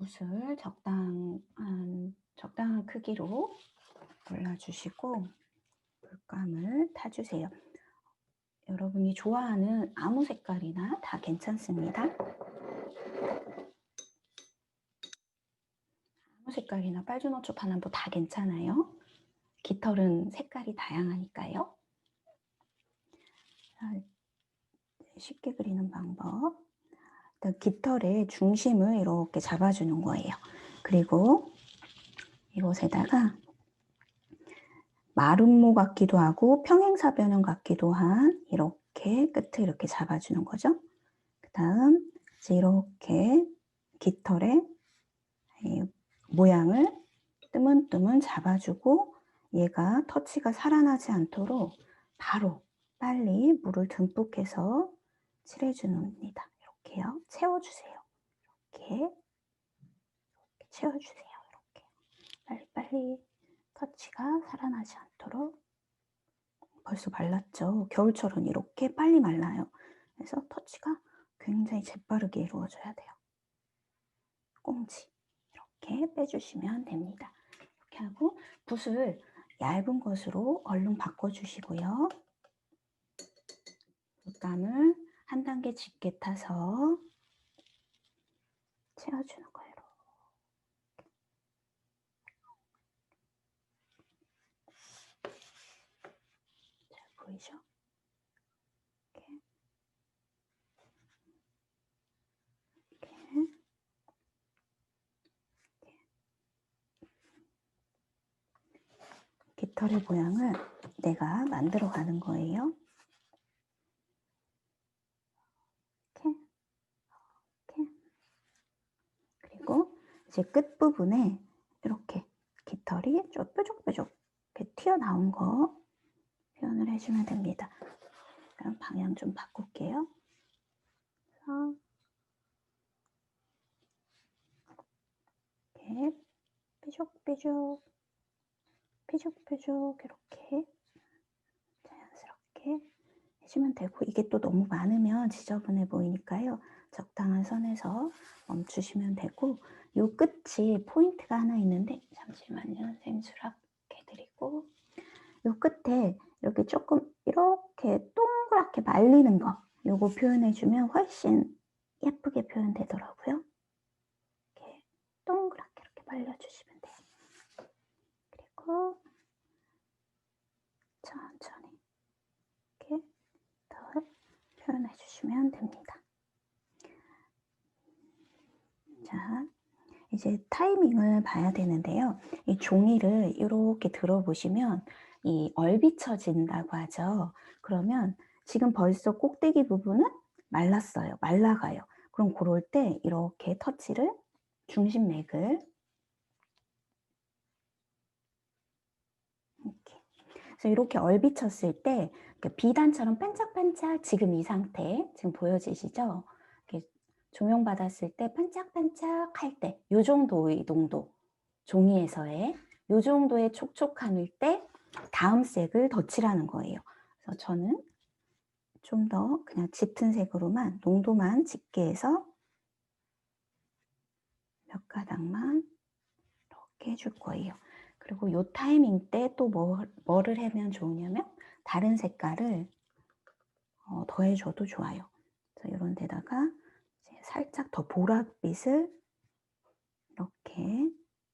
붓을 적당한 크기로 골라주시고 물감을 타주세요. 여러분이 좋아하는 아무 색깔이나 다 괜찮습니다. 아무 색깔이나 빨주노초 파남보 다 괜찮아요. 깃털은 색깔이 다양하니까요. 쉽게 그리는 방법. 일단 깃털의 중심을 이렇게 잡아주는 거예요. 그리고 이곳에다가 마름모 같기도 하고 평행사변형 같기도 한 이렇게 끝을 이렇게 잡아주는 거죠. 그 다음 이제 이렇게 깃털의 모양을 뜨문뜨문 잡아주고 얘가 터치가 살아나지 않도록 바로 빨리 물을 듬뿍 해서 칠해줍니다. 이렇게요. 채워주세요. 이렇게 채워주세요. 이렇게 빨리빨리 터치가 살아나지 않도록. 벌써 말랐죠. 겨울철은 이렇게 빨리 말라요. 그래서 터치가 굉장히 재빠르게 이루어져야 돼요. 꽁지 이렇게 빼주시면 됩니다. 이렇게 하고 붓을 얇은 것으로 얼른 바꿔주시고요. 물감을 한 단계 짙게 타서 채워주는 거예요. 잘 보이죠? 이렇게. 이렇게. 깃털의 모양을 내가 만들어 가는 거예요. 이렇게. 이렇게. 그리고 이제 끝부분에 이렇게 깃털이 뾰족뾰족 이렇게 튀어나온 거 표현을 해주면 됩니다. 그럼 방향 좀 바꿀게요. 이렇게 뾰족뾰족 뾰족뾰족 이렇게 자연스럽게 해주면 되고, 이게 또 너무 많으면 지저분해 보이니까요. 적당한 선에서 멈추시면 되고, 요 끝이 포인트가 하나 있는데 잠시만요. 선생님 수락해드리고, 요 끝에 이렇게 조금 이렇게 동그랗게 말리는 거, 요거 표현해주면 훨씬 예쁘게 표현되더라고요. 이렇게 동그랗게 이렇게 말려주시면 돼요. 그리고 천천히 이렇게 더 표현해 주시면 됩니다. 자, 이제 타이밍을 봐야 되는데요. 이 종이를 이렇게 들어보시면 이 얼비쳐진다고 하죠. 그러면 지금 벌써 꼭대기 부분은 말랐어요. 말라가요. 그럼 그럴 때 이렇게 터치를, 중심 맥을 이렇게. 그래서 이렇게 얼비쳤을 때 비단처럼 반짝반짝, 지금 이 상태 지금 보여지시죠? 이렇게 조명 받았을 때 반짝반짝 할 때 이 정도의 농도, 종이에서의 이 정도의 촉촉함일 때 다음 색을 덧칠하는 거예요. 그래서 저는 좀 더 그냥 짙은 색으로만, 농도만 짙게 해서 몇 가닥만 이렇게 해줄 거예요. 그리고 요 타이밍 때 또 뭐를 하면 좋으냐면 다른 색깔을 더해줘도 좋아요. 그래서 이런 데다가 이제 살짝 더 보랏빛을 이렇게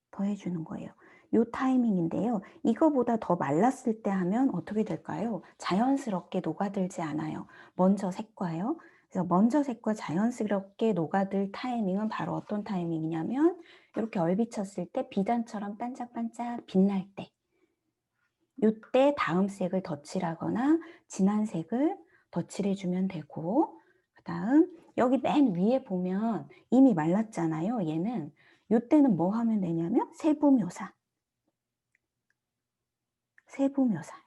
더해주는 거예요. 요 타이밍인데요. 이거보다 더 말랐을 때 하면 어떻게 될까요? 자연스럽게 녹아들지 않아요. 먼저 색과요. 그래서 먼저 색과 자연스럽게 녹아들 타이밍은 바로 어떤 타이밍이냐면 이렇게 얼비쳤을 때 비단처럼 반짝반짝 빛날 때, 요때 다음 색을 덧칠하거나 진한 색을 덧칠해주면 되고, 그 다음 여기 맨 위에 보면 이미 말랐잖아요. 얘는 요때는 뭐 하면 되냐면 세부묘사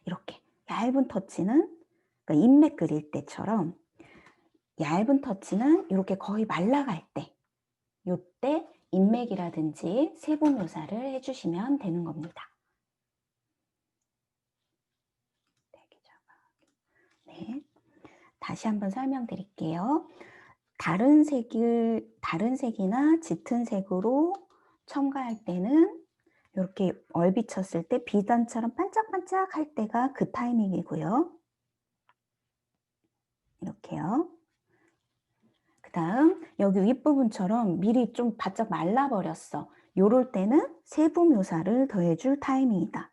이렇게 얇은 터치는, 그러니까 인맥 그릴 때처럼 얇은 터치는 이렇게 거의 말라갈 때, 요때 인맥이라든지 세부묘사를 해주시면 되는 겁니다. 네, 다시 한번 설명드릴게요. 다른 색이나 짙은 색으로 첨가할 때는 요렇게 얼비쳤을 때 비단처럼 반짝반짝할 때가 그 타이밍이고요. 이렇게요. 그다음 여기 윗부분처럼 밀이 좀 바짝 말라 버렸어. 요럴 때는 세부 묘사를 더해 줄 타이밍이다.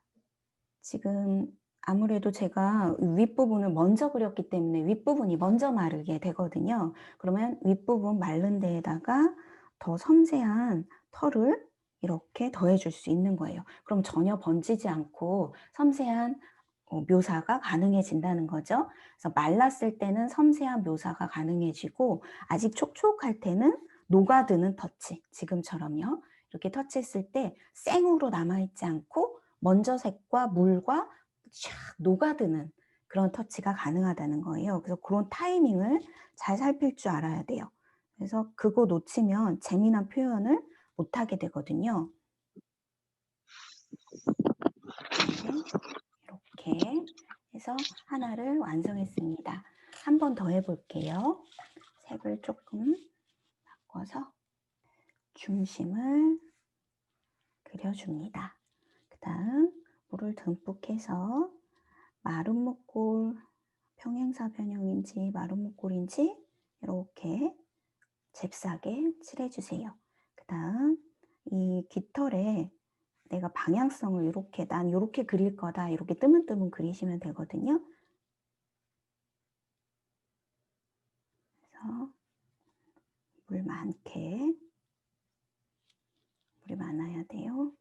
지금 아무래도 제가 윗부분을 먼저 그렸기 때문에 윗부분이 먼저 마르게 되거든요. 그러면 윗부분 마른 데에다가 더 섬세한 털을 이렇게 더해 줄 수 있는 거예요. 그럼 전혀 번지지 않고 섬세한 묘사가 가능해진다는 거죠. 그래서 말랐을 때는 섬세한 묘사가 가능해지고 아직 촉촉할 때는 녹아드는 터치, 지금처럼요. 이렇게 터치했을 때 생으로 남아있지 않고 먼저색과 물과 샥 녹아드는 그런 터치가 가능하다는 거예요. 그래서 그런 타이밍을 잘 살필 줄 알아야 돼요. 그래서 그거 놓치면 재미난 표현을 못하게 되거든요. 네. 이렇게 해서 하나를 완성했습니다. 한 번 더 해볼게요. 색을 조금 바꿔서 중심을 그려줍니다. 그 다음 물을 듬뿍 해서 마른 목골, 평행사 변형인지 마른 목골인지 이렇게 잽싸게 칠해주세요. 그 다음 이 깃털에 내가 방향성을 이렇게 난 이렇게 그릴 거다 이렇게 뜨문뜨문 그리시면 되거든요. 그래서 물 많게, 물이 많아야 돼요.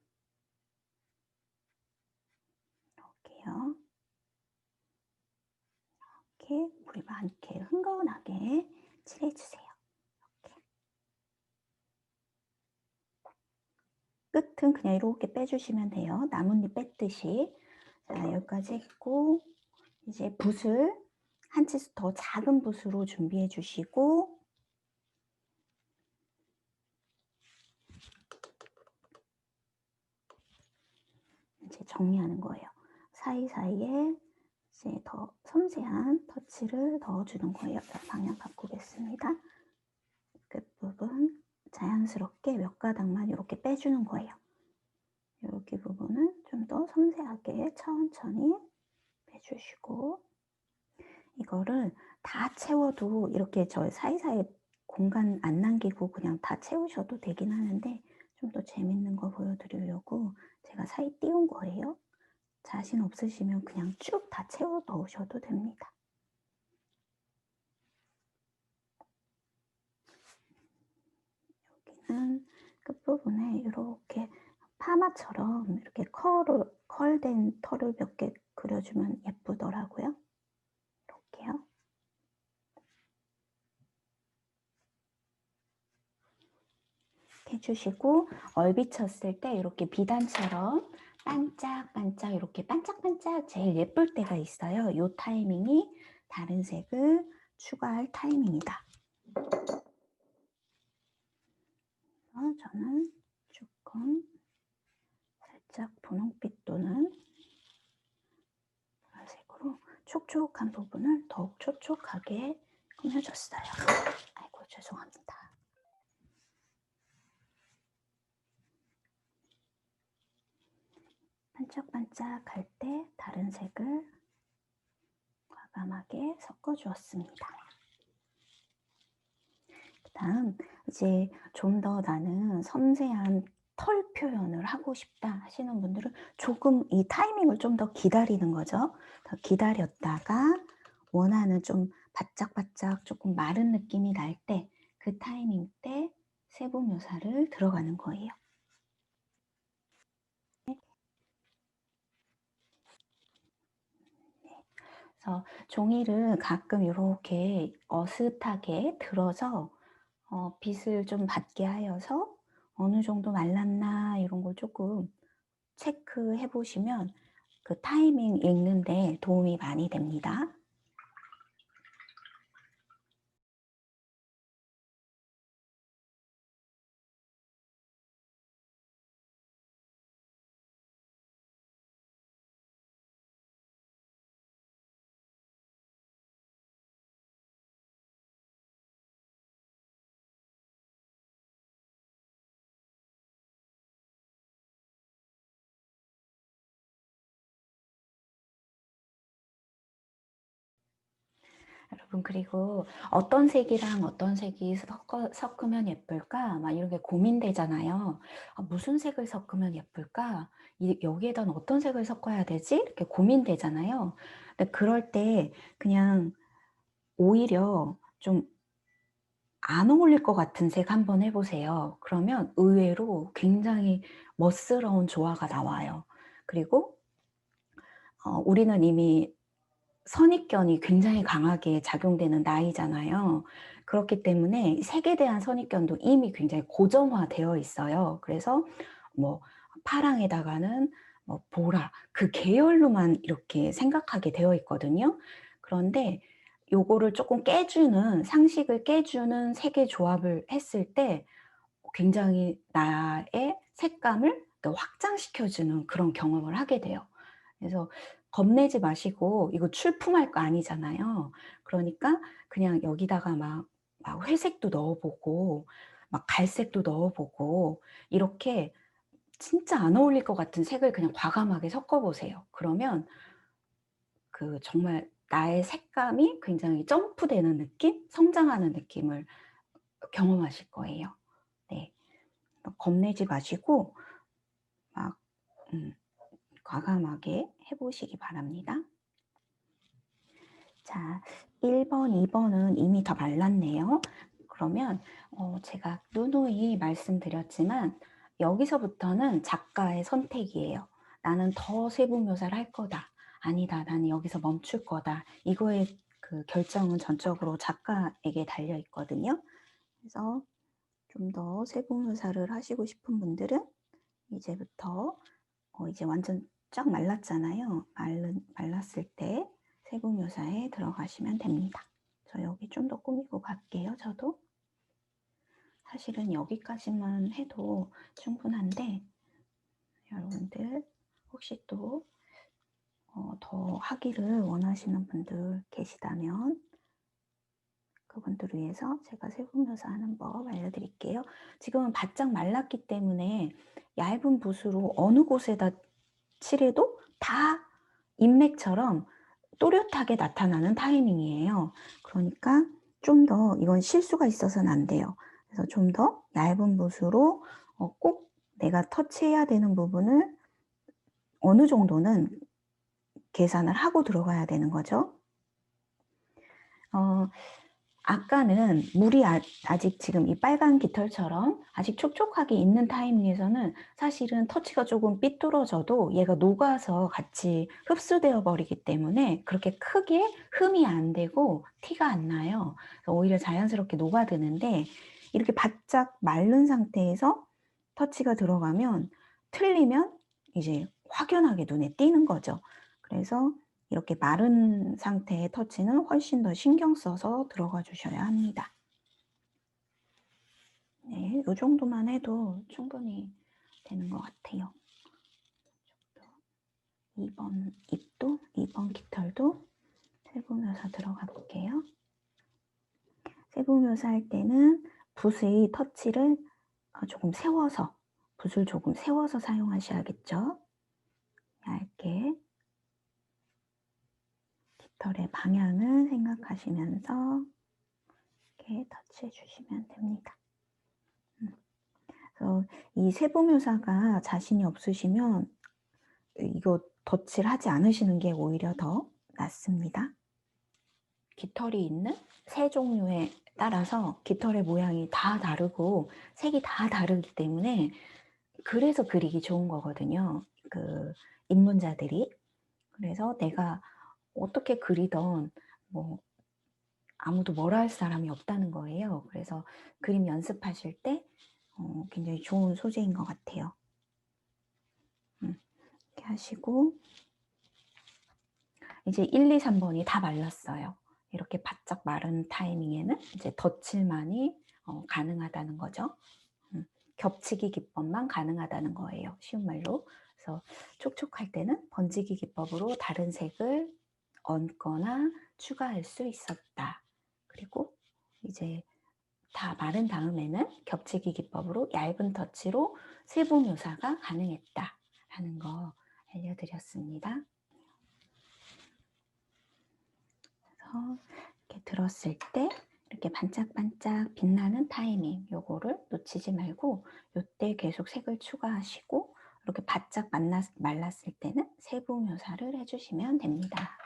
이렇게요. 이렇게 물이 많게 흥건하게 칠해주세요. 이렇게. 끝은 그냥 이렇게 빼주시면 돼요. 나뭇잎 뺐듯이. 자, 여기까지 했고 이제 붓을 한 치수 더 작은 붓으로 준비해 주시고 이제 정리하는 거예요. 사이사이에 이제 더 섬세한 터치를 넣어주는 거예요. 방향 바꾸겠습니다. 끝부분 자연스럽게 몇 가닥만 이렇게 빼주는 거예요. 여기 부분은 좀 더 섬세하게 천천히 빼주시고 이거를 다 채워도 이렇게 저 사이사이 공간 안 남기고 그냥 다 채우셔도 되긴 하는데 좀 더 재밌는 거 보여드리려고 제가 사이 띄운 거예요. 자신 없으시면 그냥 쭉 다 채워 넣으셔도 됩니다. 여기는 끝부분에 이렇게 파마처럼 이렇게 컬된 털을 몇 개 그려주면 예쁘더라고요. 이렇게요. 해주시고 얼비쳤을 때 이렇게 비단처럼 반짝반짝 이렇게 반짝반짝 제일 예쁠 때가 있어요. 이 타이밍이 다른 색을 추가할 타이밍이다. 저는 조금 살짝 분홍빛 또는 보라색으로 촉촉한 부분을 더욱 촉촉하게 꾸며줬어요. 아이고 죄송합니다. 반짝반짝할 때 다른 색을 과감하게 섞어주었습니다. 다음 이제 좀 더 나는 섬세한 털 표현을 하고 싶다 하시는 분들은 조금 이 타이밍을 좀 더 기다리는 거죠. 더 기다렸다가 원하는 좀 바짝바짝 조금 마른 느낌이 날 때 그 타이밍 때 세부 묘사를 들어가는 거예요. 그래서 종이를 가끔 이렇게 어슷하게 들어서 빛을 좀 받게 하여서 어느 정도 말랐나 이런 걸 조금 체크해 보시면 그 타이밍 읽는 데 도움이 많이 됩니다. 여러분, 그리고 어떤 색이랑 어떤 색이 섞으면 예쁠까? 막 이런 게 고민되잖아요. 아, 무슨 색을 섞으면 예쁠까? 여기에다는 어떤 색을 섞어야 되지? 이렇게 고민되잖아요. 근데 그럴 때 그냥 오히려 좀 안 어울릴 것 같은 색 한번 해보세요. 그러면 의외로 굉장히 멋스러운 조화가 나와요. 그리고 우리는 이미 선입견이 굉장히 강하게 작용되는 나이잖아요. 그렇기 때문에 색에 대한 선입견도 이미 굉장히 고정화되어 있어요. 그래서 뭐 파랑에다가는 뭐 보라, 그 계열로만 이렇게 생각하게 되어 있거든요. 그런데 요거를 조금 깨주는, 상식을 깨주는 색의 조합을 했을 때 굉장히 나의 색감을 더 확장시켜주는 그런 경험을 하게 돼요. 그래서 겁내지 마시고, 이거 출품할 거 아니잖아요. 그러니까 그냥 여기다가 막 회색도 넣어보고 막 갈색도 넣어보고 이렇게 진짜 안 어울릴 것 같은 색을 그냥 과감하게 섞어보세요. 그러면 그 정말 나의 색감이 굉장히 점프되는 느낌? 성장하는 느낌을 경험하실 거예요. 네. 겁내지 마시고 막 과감하게 해보시기 바랍니다. 자, 1번, 2번은 이미 더 말랐네요. 그러면 제가 누누이 말씀드렸지만 여기서부터는 작가의 선택이에요. 나는 더 세부 묘사를 할 거다. 아니다, 나는 여기서 멈출 거다. 이거의 그 결정은 전적으로 작가에게 달려 있거든요. 그래서 좀 더 세부 묘사를 하시고 싶은 분들은 이제부터 이제 완전 쫙 말랐잖아요. 말랐을 때 세부 묘사에 들어가시면 됩니다. 저 여기 좀 더 꾸미고 갈게요. 저도 사실은 여기까지만 해도 충분한데 여러분들 혹시 또 더 하기를 원하시는 분들 계시다면 그분들을 위해서 제가 세부 묘사하는 법 알려드릴게요. 지금은 바짝 말랐기 때문에 얇은 붓으로 어느 곳에다 칠해도 다 인맥처럼 또렷하게 나타나는 타이밍이에요. 그러니까 좀 더, 이건 실수가 있어서는 안 돼요. 그래서 좀 더 얇은 붓으로 꼭 내가 터치해야 되는 부분을 어느 정도는 계산을 하고 들어가야 되는 거죠. 아까는 물이 아직 지금 이 빨간 깃털처럼 아직 촉촉하게 있는 타이밍에서는 사실은 터치가 조금 삐뚤어져도 얘가 녹아서 같이 흡수되어 버리기 때문에 그렇게 크게 흠이 안 되고 티가 안 나요. 그래서 오히려 자연스럽게 녹아드는데 이렇게 바짝 마른 상태에서 터치가 들어가면 틀리면 이제 확연하게 눈에 띄는 거죠. 그래서 이렇게 마른 상태의 터치는 훨씬 더 신경 써서 들어가 주셔야 합니다. 네, 이 정도만 해도 충분히 되는 것 같아요. 2번 입도, 2번 깃털도 세부 묘사 들어가 볼게요. 세부 묘사 할 때는 붓의 터치를 조금 세워서, 붓을 조금 세워서 사용하셔야겠죠. 얇게 깃털의 방향을 생각하시면서 이렇게 터치해 주시면 됩니다. 그래서 이 세부 묘사가 자신이 없으시면 이거 덧칠 하지 않으시는 게 오히려 더 낫습니다. 깃털이 있는 새 종류에 따라서 깃털의 모양이 다 다르고 색이 다 다르기 때문에 그래서 그리기 좋은 거거든요. 그 입문자들이. 그래서 내가 어떻게 그리던 뭐 아무도 뭐라 할 사람이 없다는 거예요. 그래서 그림 연습하실 때 굉장히 좋은 소재인 것 같아요. 이렇게 하시고 이제 1, 2, 3번이 다 말랐어요. 이렇게 바짝 마른 타이밍에는 이제 덧칠만이 가능하다는 거죠. 겹치기 기법만 가능하다는 거예요. 쉬운 말로. 그래서 촉촉할 때는 번지기 기법으로 다른 색을 얹거나 추가할 수 있었다. 그리고 이제 다 마른 다음에는 겹치기 기법으로 얇은 터치로 세부 묘사가 가능했다. 라는 거 알려드렸습니다. 그래서 이렇게 들었을 때 이렇게 반짝반짝 빛나는 타이밍 요거를 놓치지 말고 요때 계속 색을 추가하시고 이렇게 바짝 말랐을 때는 세부 묘사를 해 주시면 됩니다.